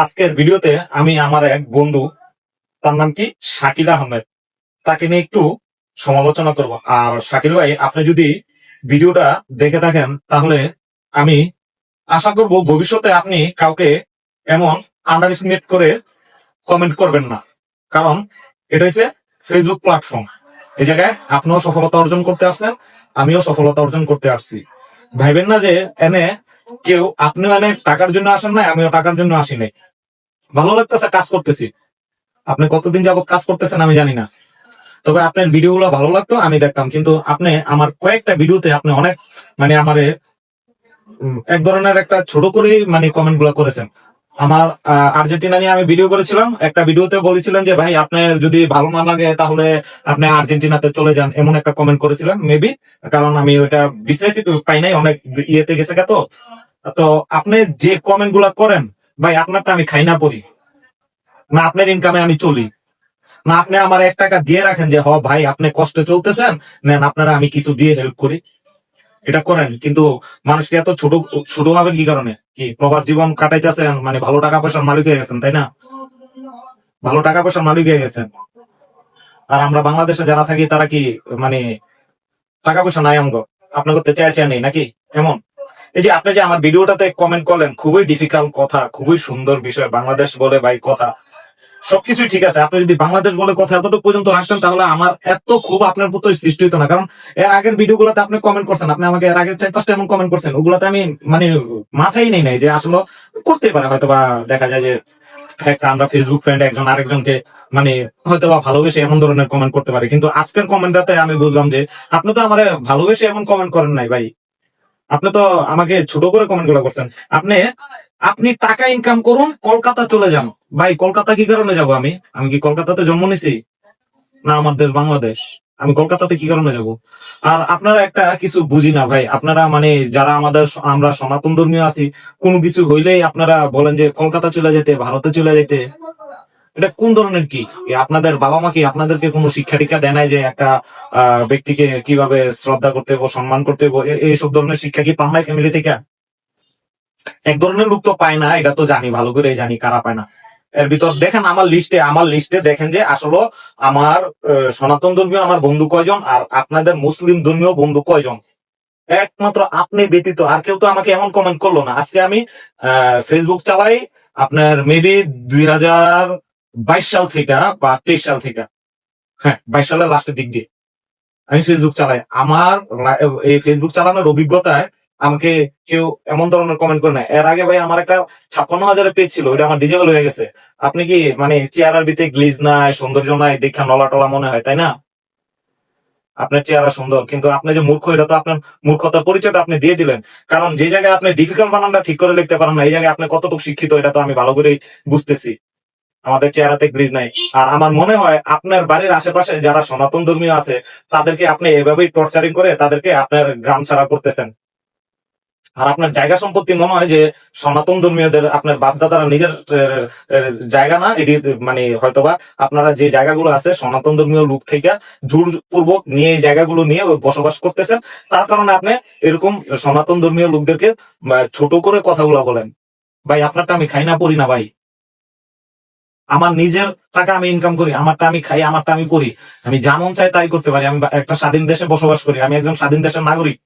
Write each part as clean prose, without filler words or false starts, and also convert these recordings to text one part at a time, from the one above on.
আজকের ভিডিওতে আমি আমার এক বন্ধু, তার নাম কি শাকিল আহমেদ, তাকে নিয়ে একটু সমালোচনা করব। আর শাকিল ভাই, আপনি যদি ভিডিওটা দেখে থাকেন তাহলে আমি আশা করব ভবিষ্যতে আপনি কাউকে এমন আন্ডার এস্টিমেট করে কমেন্ট করবেন না। কারণ এটা হচ্ছে ফেসবুক প্ল্যাটফর্ম। এই জায়গায় আপনিও সফলতা অর্জন করতে আসছেন, আমিও সফলতা অর্জন করতে আসছি। ভাইবেন না যে এনে কেউ, আপনিও এনে টাকার জন্য আসেন নাই, আমিও টাকার জন্য আসি নাই। ভালো লাগতেছে, কাজ করতেছি। আপনি কতদিন যাবত কাজ করতেছেন আমি জানি না, তবে আপনার ভিডিওগুলো ভালো লাগতো, আমি দেখতাম। কিন্তু আপনি আমার কয়েকটা ভিডিওতে আপনি অনেক আমারে এক ধরনের একটা ছোট করে কমেন্ট গুলা করেছেন। আমার আর্জেন্টিনা নিয়ে আমি ভিডিও করেছিলাম, একটা ভিডিওতে বলেছিলেন যে ভাই আপনার যদি ভালো না লাগে তাহলে আপনি আর্জেন্টিনাতে চলে যান, এমন একটা কমেন্ট করেছিলেন মেবি। কারণ আমি ওইটা বিশ্বাসই পাই নাই, অনেক ইয়েতে গেছে তো। তো আপনি যে কমেন্ট গুলা করেন, ভাই আপনারটা আমি খাই না পড়ি না, আপনার ইনকামে আমি চলি না, আপনি আমার 1 টাকা দিয়ে রাখেন যে হ ভাই আপনি কষ্টে চলতেছেন, নেন আপনারা আমি কিছু দিয়ে হেল্প করি, এটা করেন। কিন্তু মানুষকে এত ছোট ছোট ভাবেন কি কারণে? কি প্রবাস জীবন কাটাইতেছেন, ভালো টাকা পয়সার মালিক হয়ে গেছেন, তাই না? ভালো টাকা পয়সার মালিক হয়ে গেছেন। আর আমরা বাংলাদেশে যারা থাকি তারা কি মানে টাকা পয়সা নাই আমগো, আপনার করতে চায় চায় নেই নাকি এমন? এই যে আপনি যে আমার ভিডিওটাতে কমেন্ট করলেন, খুবই ডিফিকাল্ট কথা, খুবই সুন্দর বিষয়, বাংলাদেশ বলে ভাই কথা, সবকিছুই ঠিক আছে। আপনি যদি বাংলাদেশ বলে কথা এতটুকু পর্যন্ত রাখতেন তাহলে আমার এত খুব আপনার প্রতি সৃষ্টি হতো না। কারণ এর আগের ভিডিও গুলোতে আপনি কমেন্ট করছেন, আপনি আমাকে এর আগে 4-5টা এমন কমেন্ট করছেন, ওগুলাতে আমি মানে মাথায় নেই নাই যে আসলে করতেই পারে। হয়তো বা দেখা যায় যে একটা আমরা ফেসবুক ফ্রেন্ড একজন আরেকজনকে হয়তো বা ভালোবেসে এমন ধরনের কমেন্ট করতে পারে, কিন্তু আজকের কমেন্টটাতে আমি বুঝলাম যে আপনি তো আমার ভালোবেসে এমন কমেন্ট করেন নাই ভাই। আপনি তো আমাকে ছোট করে কমেন্ট গুলো করছেন। আপনি আপনি টাকা ইনকাম করুন, কলকাতা চলে যান। ভাই কলকাতা কি কারণে যাব? আমি আমি কি কলকাতাতে জন্ম নিছি? না, আমার দেশ বাংলাদেশ। আমি কলকাতাতে কি কারণে যাব? আর আপনারা একটা কিছু বুঝি না ভাই, আপনারা যারা আমরা সনাতন ধর্মীয় আছি, কোনো কিছু হইলেই আপনারা বলেন যে কলকাতা চলে যেতে, ভারতে চলে যেতে। এটা কোন ধরনের কি? আপনাদের বাবা মা কি আপনাদেরকে কোনো শিক্ষা টিক্ষা দেয় নাই যে একটা ব্যক্তিকে কিভাবে শ্রদ্ধা করতে হবে, সম্মান করতে হবে, এইসব ধরনের শিক্ষা কি পান নাই ফ্যামিলি থেকে? এক ধরনের লোক তো পায় না, এটা তো জানি, ভালো করে জানি কারা পায় না। এর ভিতর দেখেন আমার লিস্টে দেখেন যে আসলে আমার সনাতন ধর্মীয় আমার বন্ধু কয়জন, আর আপনাদের মুসলিম ধর্মীয় বন্ধু কয়জন। একমাত্র আপনি ব্যতীত আর কেউ তো আমাকে এমন কমেন্ট করলো না। আজকে আমি ফেসবুক চালাই আপনার মেবি 2022 সাল থেকে বা 23 সাল থেকে, হ্যাঁ 22 সালের লাস্টের দিক দিয়ে আমি ফেসবুক চালাই। আমার এই ফেসবুক চালানোর অভিজ্ঞতায় আমাকে কেউ এমন ধরনের কমেন্ট করে না। এর আগে ভাই আমার একটা 56,000 পেজ ছিল, ওটা আমার ডিজেবল হয়ে গেছে। আপনি কি চেহারার ভিতরে গ্লিজ নাই, সৌন্দর্য নাই, দেখা নলা টলা মনে হয়, তাই না? আপনার চেহারা সুন্দর, কিন্তু আপনি যে মূর্খ, এটা তো আপনার মূর্খতার পরিচয়টা আপনি দিয়ে দিলেন। কারণ যে জায়গায় আপনি ডিফিকাল্ট বানানটা ঠিক করে লিখতে পারেন না, এই জায়গায় আপনি কতটুকু শিক্ষিত এটা তো আমি ভালো করেই বুঝতেছি। আমাদের চেহারাতে গ্রিজ নাই। আর আমার মনে হয় আপনার বাড়ির আশেপাশে যারা সনাতন ধর্মীয় আছে তাদেরকে আপনি এভাবেই টর্চারিং করে তাদেরকে আপনার গ্রাম ছাড়া করতেছেন। আর আপনার জায়গা সম্পত্তি মনে হয় যে সনাতন ধর্মীয়দের, আপনার বাপদাদারা নিজের জায়গা না এটি, হয়তোবা আপনারা যে জায়গাগুলো আছে সনাতন ধর্মীয় লোক থেকে জোরপূর্বক নিয়ে এই জায়গাগুলো নিয়ে বসবাস করতেছেন। তার কারণে আপনি এরকম সনাতন ধর্মীয় লোকদেরকে ছোট করে কথাগুলো বলেন। ভাই আপনারটা আমি খাই না পড়ি না ভাই। আমার নিজের টাকা আমি ইনকাম করি, আমারটা আমি খাই, আমারটা আমি পড়ি। আমি যা মন চাই তাই করতে পারি। আমি একটা স্বাধীন দেশে বসবাস করি, আমি একজন স্বাধীন দেশের নাগরিক।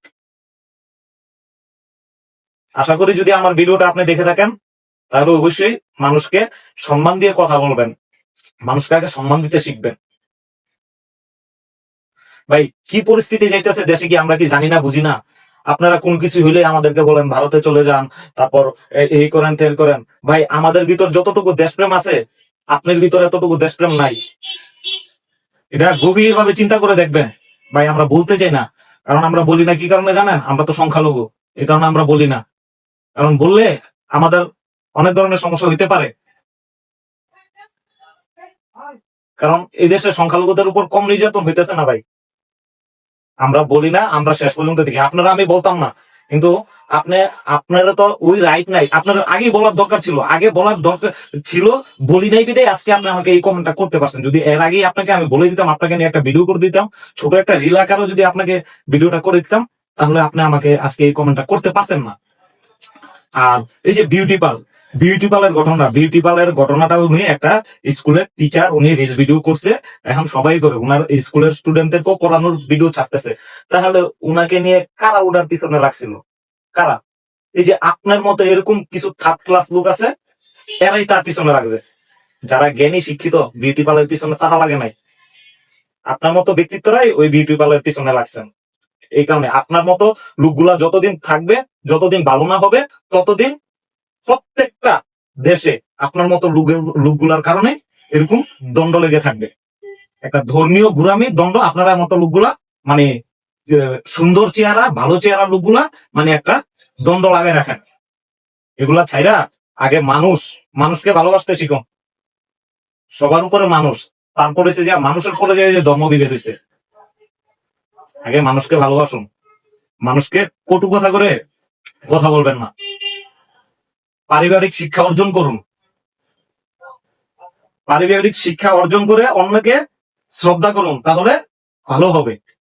আশা করি যদি আমার ভিডিওটা আপনি দেখে থাকেন তাহলে অবশ্যই মানুষকে সম্মান দিয়ে কথা বলবেন, মানুষকে আগে সম্মান দিতে শিখবেন। ভাই কি পরিস্থিতি যাইতেছে দেশে, কি আমরা কি জানি না, বুঝি না? আপনারা কোন কিছু হইলে আমাদেরকে বলেন ভারতে চলে যান, তারপর এই করেন তেল করেন। ভাই আমাদের ভিতর যতটুকু দেশপ্রেম আছে আপনার ভিতরে এতটুকু দেশপ্রেম নাই। এটা গভীর ভাবে চিন্তা করে দেখবেন। ভাই আমরা বলতে চাই না, কারণ আমরা বলি না কি কারণে জানেন? আমরা তো সংখ্যালঘু, এই কারণে আমরা বলি না। কারণ বললে আমাদের অনেক ধরনের সমস্যা হইতে পারে। কারণ এই দেশে সংখ্যালঘুদের উপর কম নির্যাতন হইতেছে না ভাই। আমরা বলি না, আমরা শেষ পর্যন্ত দেখি। আপনারা, আমি বলতাম না, কিন্তু আপনি, আপনারা তো ওই রাইট নাই। আপনার আগে বলার দরকার ছিল, আগে বলার দরকার ছিল, বলি নাই বিদায় আজকে আপনি আমাকে এই কমেন্টটা করতে পারছেন। যদি এর আগেই আপনাকে আমি বলে দিতাম, আপনাকে নিয়ে একটা ভিডিও করে দিতাম, ছোট একটা রিল আকারও যদি আপনাকে ভিডিওটা করে দিতাম, তাহলে আপনি আমাকে আজকে এই কমেন্টটা করতে পারতেন না। আর এই যে বিউটি পার্ল, বিউটি পার্লারের ঘটনাটা উনি একটা স্কুলের টিচার, উনি রিল ভিডিও করছে, এখন সবাই করে ওনার স্কুলের স্টুডেন্টদেরকেও পড়ানোর ভিডিও ছাড়তেছে। তাহলে উনাকে নিয়ে কারা ওনার পিছনে রাখছিল? কারা? এই যে আপনার মতো এরকম কিছু থার্ড ক্লাস লোক আছে, এরাই তার পিছনে রাখছে। যারা জ্ঞানী শিক্ষিত বিউটি পার্লারের পিছনে তারা লাগে নাই, আপনার মতো ব্যক্তিত্বরাই ওই বিউটি পার্লারের পিছনে লাগছেন। এই কারণে আপনার মতো লোকগুলা যতদিন থাকবে, যতদিন ভালো না হবে, ততদিন প্রত্যেকটা দেশে আপনার মতো লোকগুলার কারণে এরকম দণ্ড লেগে থাকবে। একটা ধর্মীয় গুরামি দণ্ড আপনারা মতো লোকগুলা, মানে যে সুন্দর চেহারা ভালো চেহারা লোকগুলা মানে একটা দণ্ড লাগায় রাখেন। এগুলা ছাইরা আগে মানুষকে ভালোবাসতে শিখুন। সবার উপরে মানুষ, তারপরে যে মানুষের পরে যে ধর্ম বিভেদ হয়েছে। আগে মানুষকে ভালোবাসুন, মানুষকে কটু কথা করে কথা বলবেন না। পারিবারিক শিক্ষা অর্জন করুন, পারিবারিক শিক্ষা অর্জন করে অন্যকে শ্রদ্ধা করুন, তাহলে ভালো হবে।